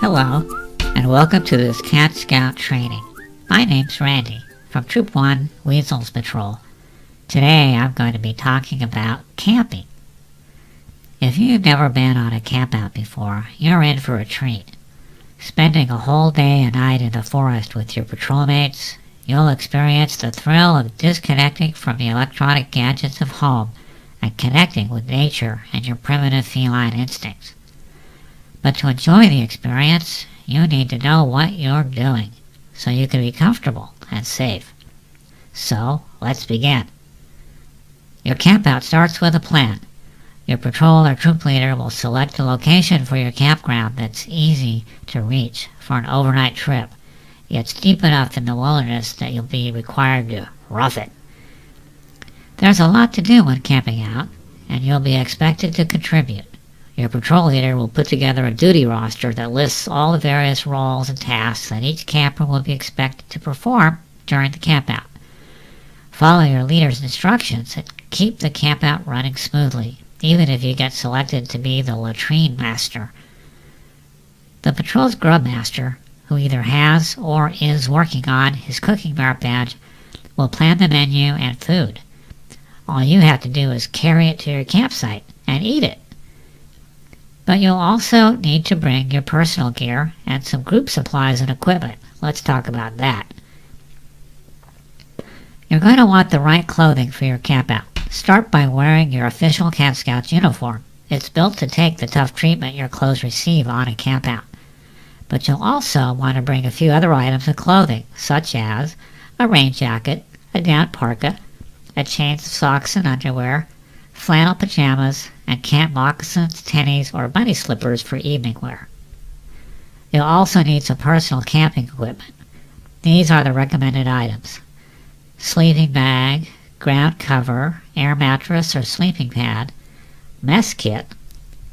Hello, and welcome to this Cat Scout training. My name's Randy, from Troop 1, Weasel's Patrol. Today I'm going to be talking about camping. If you've never been on a campout before, you're in for a treat. Spending a whole day and night in the forest with your patrol mates, you'll experience the thrill of disconnecting from the electronic gadgets of home and connecting with nature and your primitive feline instincts. But to enjoy the experience, you need to know what you're doing, so you can be comfortable and safe. So, let's begin. Your campout starts with a plan. Your patrol or troop leader will select a location for your campground that's easy to reach for an overnight trip, yet deep enough in the wilderness that you'll be required to rough it. There's a lot to do when camping out, and you'll be expected to contribute. Your patrol leader will put together a duty roster that lists all the various roles and tasks that each camper will be expected to perform during the campout. Follow your leader's instructions and keep the campout running smoothly, even if you get selected to be the latrine master. The patrol's grub master, who either has or is working on his cooking merit badge, will plan the menu and food. All you have to do is carry it to your campsite and eat it. But you'll also need to bring your personal gear and some group supplies and equipment. Let's talk about that. You're going to want the right clothing for your campout. Start by wearing your official Camp Scouts uniform. It's built to take the tough treatment your clothes receive on a campout. But you'll also want to bring a few other items of clothing, such as a rain jacket, a down parka, a change of socks and underwear, flannel pajamas, and camp moccasins, tennies, or bunny slippers for evening wear. You'll also need some personal camping equipment. These are the recommended items: sleeping bag, ground cover, air mattress or sleeping pad, mess kit,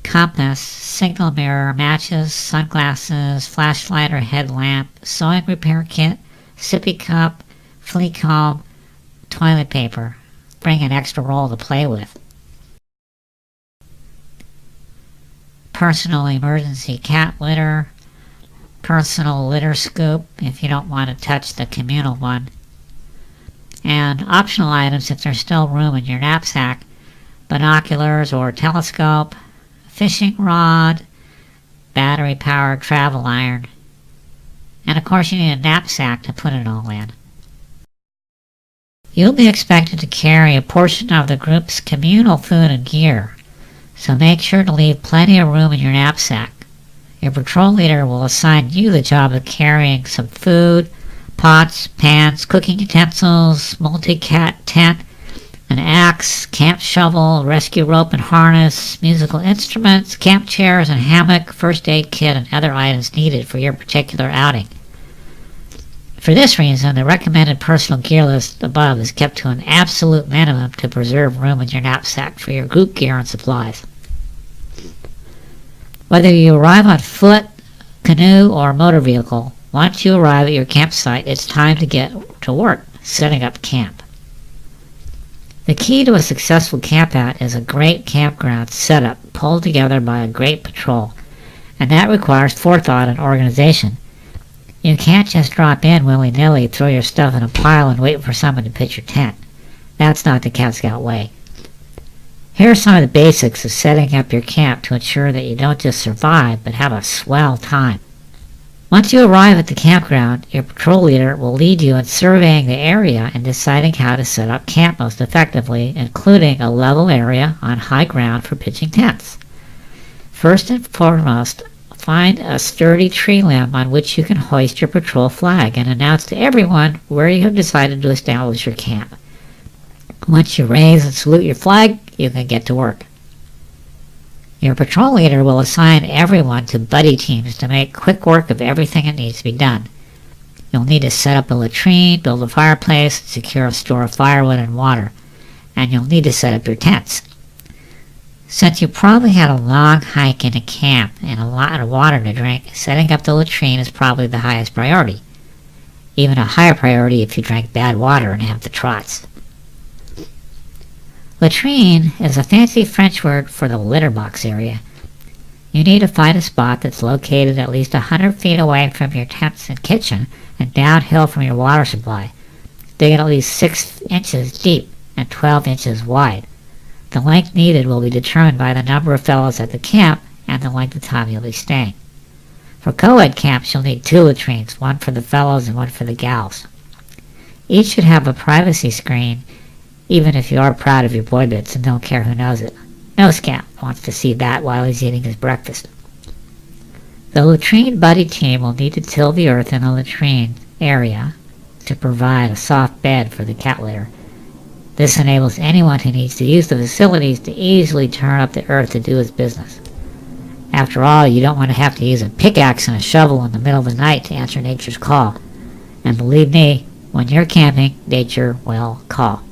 compass, signal mirror, matches, sunglasses, flashlight or headlamp, sewing repair kit, sippy cup, flea comb, toilet paper. Bring an extra roll to play with. Personal emergency cat litter, personal litter scoop if you don't want to touch the communal one, and optional items if there's still room in your knapsack: binoculars or telescope, fishing rod, battery-powered travel iron, and of course you need a knapsack to put it all in. You'll be expected to carry a portion of the group's communal food and gear, so make sure to leave plenty of room in your knapsack. Your patrol leader will assign you the job of carrying some food, pots, pans, cooking utensils, multi-cat tent, an axe, camp shovel, rescue rope and harness, musical instruments, camp chairs and hammock, first aid kit, and other items needed for your particular outing. For this reason, the recommended personal gear list above is kept to an absolute minimum to preserve room in your knapsack for your group gear and supplies. Whether you arrive on foot, canoe, or motor vehicle, once you arrive at your campsite, it's time to get to work setting up camp. The key to a successful campout is a great campground setup pulled together by a great patrol, and that requires forethought and organization. You can't just drop in willy-nilly, throw your stuff in a pile, and wait for someone to pitch your tent. That's not the Cat Scout way. Here are some of the basics of setting up your camp to ensure that you don't just survive, but have a swell time. Once you arrive at the campground, your patrol leader will lead you in surveying the area and deciding how to set up camp most effectively, including a level area on high ground for pitching tents. First and foremost, find a sturdy tree limb on which you can hoist your patrol flag and announce to everyone where you have decided to establish your camp. Once you raise and salute your flag, you can get to work. Your patrol leader will assign everyone to buddy teams to make quick work of everything that needs to be done. You'll need to set up a latrine, build a fireplace, secure a store of firewood and water, and you'll need to set up your tents. Since you probably had a long hike into camp and a lot of water to drink, setting up the latrine is probably the highest priority. Even a higher priority if you drank bad water and have the trots. Latrine is a fancy French word for the litter box area. You need to find a spot that's located at least 100 feet away from your tents and kitchen and downhill from your water supply. Dig it at least 6 inches deep and 12 inches wide. The length needed will be determined by the number of fellows at the camp and the length of time you'll be staying. For co-ed camps, you'll need 2 latrines, one for the fellows and one for the gals. Each should have a privacy screen, even if you are proud of your boy bits and don't care who knows it. No scamp wants to see that while he's eating his breakfast. The latrine buddy team will need to till the earth in the latrine area to provide a soft bed for the cat litter. This enables anyone who needs to use the facilities to easily turn up the earth to do his business. After all, you don't want to have to use a pickaxe and a shovel in the middle of the night to answer nature's call. And believe me, when you're camping, nature will call.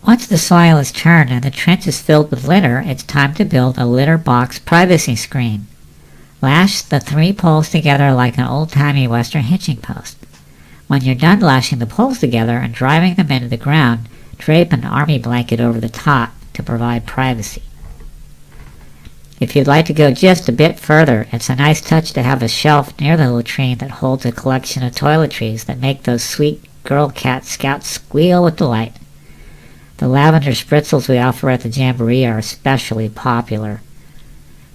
Once the soil is turned and the trench is filled with litter, it's time to build a litter box privacy screen. Lash the 3 poles together like an old-timey western hitching post. When you're done lashing the poles together and driving them into the ground, drape an army blanket over the top to provide privacy. If you'd like to go just a bit further, it's a nice touch to have a shelf near the latrine that holds a collection of toiletries that make those sweet girl cat scouts squeal with delight. The lavender spritzels we offer at the Jamboree are especially popular.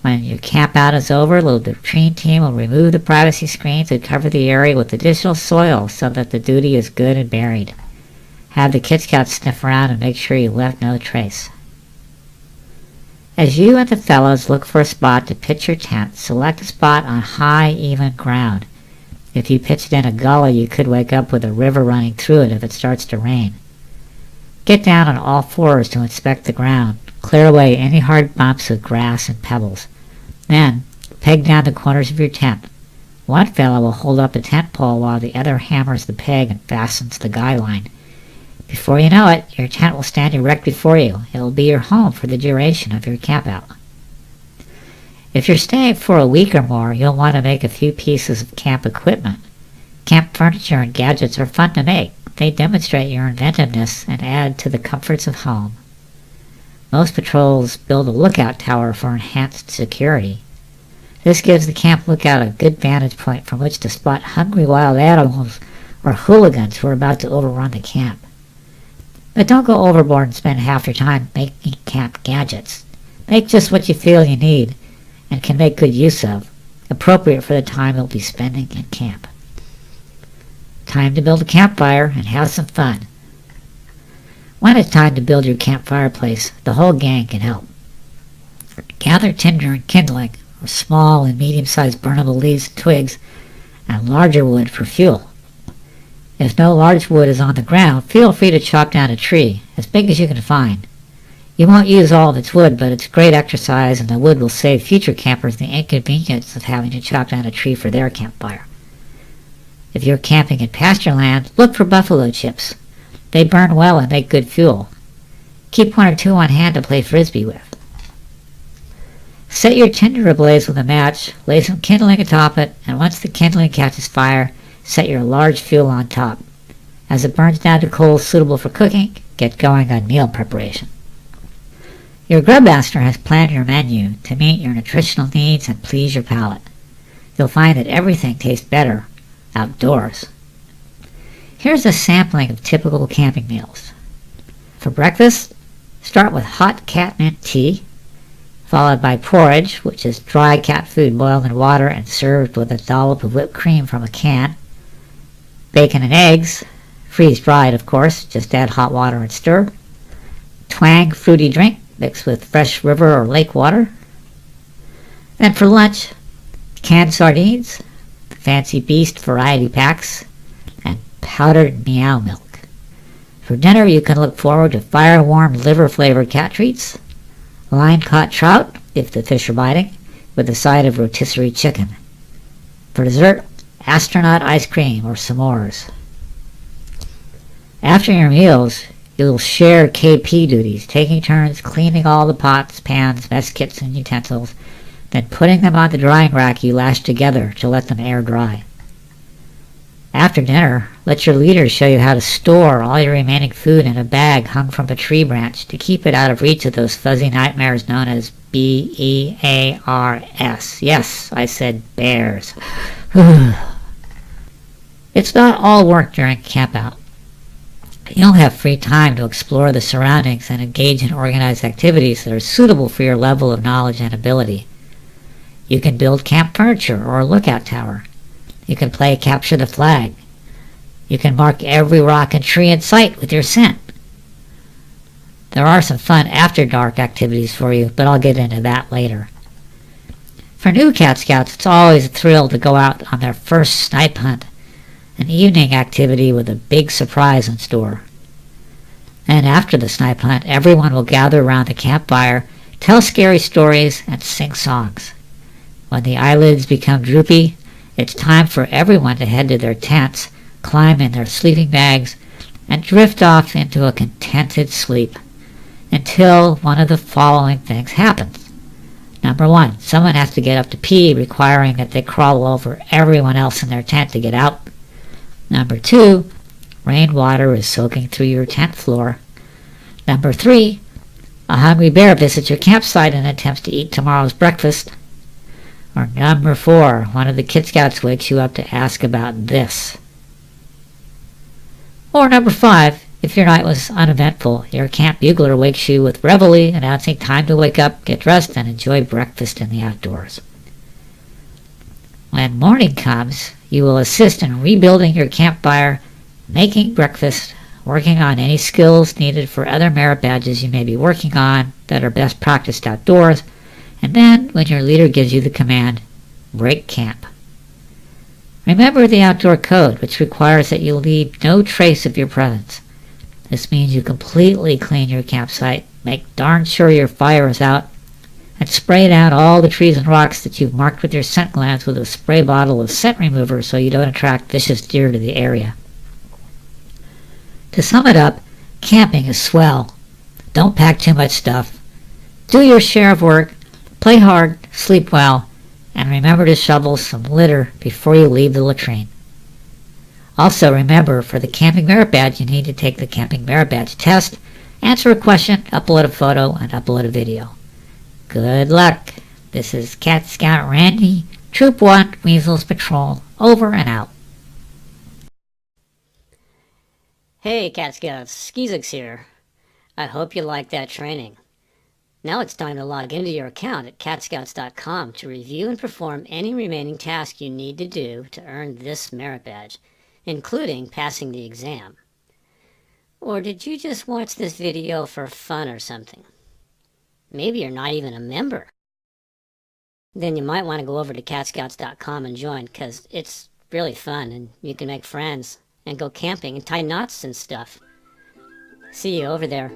When your camp out is over, the latrine team will remove the privacy screens and cover the area with additional soil so that the duty is good and buried. Have the Kit Scouts sniff around and make sure you left no trace. As you and the fellows look for a spot to pitch your tent, select a spot on high, even ground. If you pitch it in a gully, you could wake up with a river running through it if it starts to rain. Get down on all fours to inspect the ground. Clear away any hard bumps with grass and pebbles. Then, peg down the corners of your tent. One fellow will hold up a tent pole while the other hammers the peg and fastens the guy line. Before you know it, your tent will stand erect before you. It will be your home for the duration of your campout. If you're staying for a week or more, you'll want to make a few pieces of camp equipment. Camp furniture and gadgets are fun to make. They demonstrate your inventiveness and add to the comforts of home. Most patrols build a lookout tower for enhanced security. This gives the camp lookout a good vantage point from which to spot hungry wild animals or hooligans who are about to overrun the camp. But don't go overboard and spend half your time making camp gadgets. Make just what you feel you need and can make good use of, appropriate for the time you'll be spending in camp. Time to build a campfire and have some fun. When it's time to build your camp fireplace, the whole gang can help. Gather tinder and kindling, or small and medium-sized burnable leaves and twigs, and larger wood for fuel. If no large wood is on the ground, feel free to chop down a tree, as big as you can find. You won't use all of its wood, but it's great exercise, and the wood will save future campers the inconvenience of having to chop down a tree for their campfire. If you're camping in pasture land, look for buffalo chips. They burn well and make good fuel. Keep 1 or 2 on hand to play frisbee with. Set your tinder ablaze with a match, lay some kindling atop it, and once the kindling catches fire, set your large fuel on top. As it burns down to coals suitable for cooking, get going on meal preparation. Your grubmaster has planned your menu to meet your nutritional needs and please your palate. You'll find that everything tastes better outdoors. Here's a sampling of typical camping meals. For breakfast, start with hot catmint tea, followed by porridge, which is dry cat food boiled in water and served with a dollop of whipped cream from a can. Bacon and eggs, freeze-dried of course, just add hot water and stir. Twang fruity drink mixed with fresh river or lake water. Then for lunch, canned sardines, fancy beast variety packs, and powdered meow milk. For dinner, you can look forward to fire-warmed liver-flavored cat treats, line-caught trout, if the fish are biting, with a side of rotisserie chicken. For dessert, astronaut ice cream or s'mores. After your meals, you'll share KP duties, taking turns cleaning all the pots, pans, mess kits, and utensils, then putting them on the drying rack you lashed together to let them air dry. After dinner, Let your leader show you how to store all your remaining food in a bag hung from a tree branch to keep it out of reach of those fuzzy nightmares known as B-E-A-R-S. Yes, I said bears. It's not all work during campout. You'll have free time to explore the surroundings and engage in organized activities that are suitable for your level of knowledge and ability. You can build camp furniture or a lookout tower. You can play capture the flag. You can mark every rock and tree in sight with your scent. There are some fun after dark activities for you, but I'll get into that later. For new Cat Scouts, it's always a thrill to go out on their first snipe hunt, an evening activity with a big surprise in store. And after the snipe hunt, everyone will gather around the campfire, tell scary stories, and sing songs. When the eyelids become droopy, it's time for everyone to head to their tents, climb in their sleeping bags, and drift off into a contented sleep until one of the following things happens. Number 1, someone has to get up to pee, requiring that they crawl over everyone else in their tent to get out. Number 2, rainwater is soaking through your tent floor. Number 3, a hungry bear visits your campsite and attempts to eat tomorrow's breakfast. Or number 4, one of the Kid Scouts wakes you up to ask about this. Or number 5, if your night was uneventful, your camp bugler wakes you with reveille, announcing time to wake up, get dressed, and enjoy breakfast in the outdoors. When morning comes, you will assist in rebuilding your campfire, making breakfast, working on any skills needed for other merit badges you may be working on that are best practiced outdoors, and then, when your leader gives you the command, break camp. Remember the outdoor code, which requires that you leave no trace of your presence. This means you completely clean your campsite, make darn sure your fire is out, and spray down all the trees and rocks that you've marked with your scent glands with a spray bottle of scent remover so you don't attract vicious deer to the area. To sum it up, camping is swell. Don't pack too much stuff. Do your share of work, play hard, sleep well, and remember to shovel some litter before you leave the latrine. Also remember, for the Camping Merit Badge, you need to take the Camping Merit Badge test, answer a question, upload a photo, and upload a video. Good luck. This is Cat Scout Randy, Troop 1, Weasels Patrol, over and out. Hey Cat Scouts, Skizix here. I hope you liked that training. Now it's time to log into your account at catscouts.com to review and perform any remaining tasks you need to do to earn this merit badge, including passing the exam. Or did you just watch this video for fun or something? Maybe you're not even a member. Then you might want to go over to catscouts.com and join, because it's really fun and you can make friends and go camping and tie knots and stuff. See you over there.